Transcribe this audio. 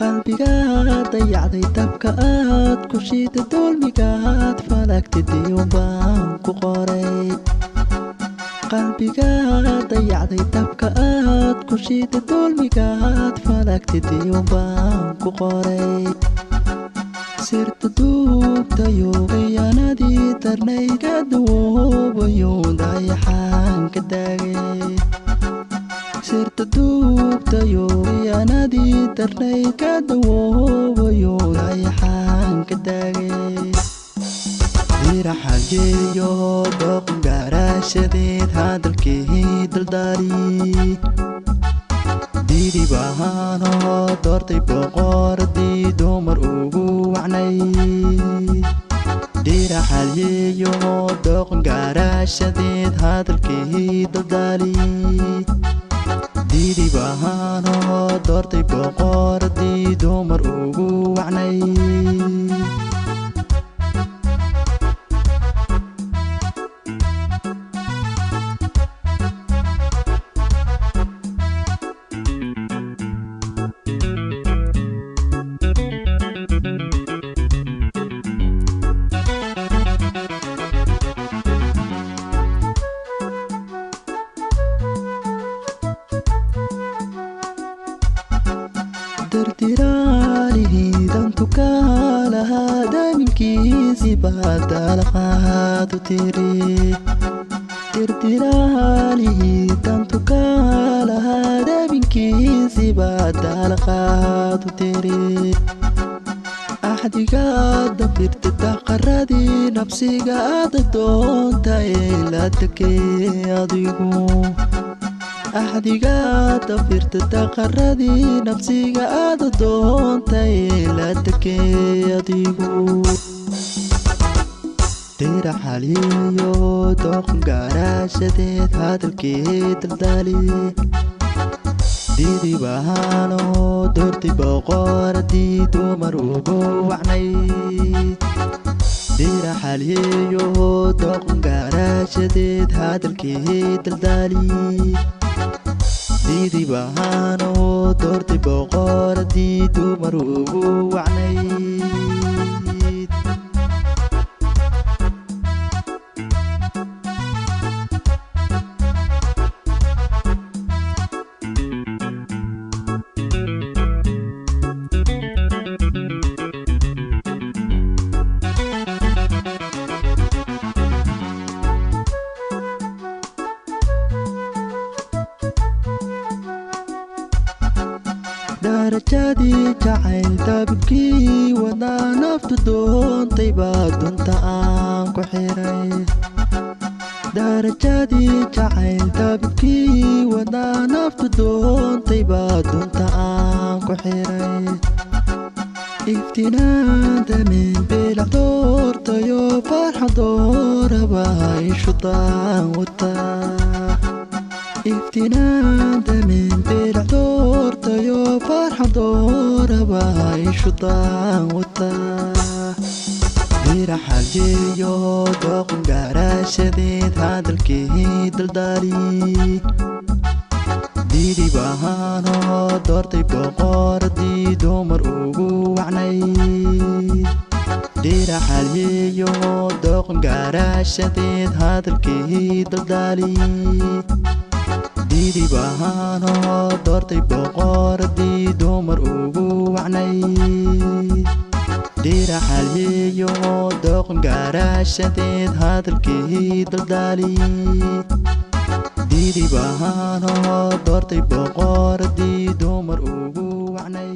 qalbigaad dayacday dabka aad ku shiida dulmigaad falagtay diyuun baan ku qoray qalbigaad dayacday dabka aad ku shiida dulmigaad falagtay diyuun baan ku qoray sirta duubtayo khiyaanadii darnayga duubayo dayaxaan ka daagay sirta duubtayo khiyaanadii darnayga duubayo dayaxaan ka daagay diraxaljeeyo dooqan gaaraashadeed hadalkii daldaali diidi bahaanoo doortay boqoradii dumar ugu wacnay diraxaljeeyo dooqan gaaraashadeed hadalkii daldaali diidi bahaanoo doortay boqoradii dumar ugu wacnay dirdiraalihii dantu kaalahaa daaminkiisii baadaalaqaadu tiri dirdiraalihii dantu kaalahaa daaminkiisii baadaalaqaadu tiri axdigaada firta daqaradii nabsiga aada doonta ee la dekay adigu axdigaada firta daqaradii nabsiga aada doontay la dekay adigu diraxalyeeyo dooqan gaaraashadeed hadalkii daldaali diidi bahaanoo doortay boqoradii dumar ugu wacnay diraxalyeeyo dooqan gaaraashadeed hadalkii daldaali diidi bahaanoo doortay boqoradii dumar ugu wacnay darajadii jacayl dabibkii wadaa naftu doontay baa dunta aan ku xiray darajadii jacayl dabibkii wadaa naftu doontay baa dunta aan ku xiray iftiinaada min bilac doortayo farxadooraba ishudaan wataa iftiinaada min bilac doortayo farxadooraba ishudaan wataa diraxaljeeyo dooqan gaaraashadeed hadalkii daldaali diidi bahaanoo doortay boqoradii dumar ugu wacnay diraxaljeeyo dooqan gaaraashadeed hadalkii daldaali diidi bahaanoo doortay boqoradii dumar ugu wacnay diraxalyeeyo dooqan gaaraashadeed hadalkii daldaali diidi bahaanoo doortay boqoradii dumar ugu wacnay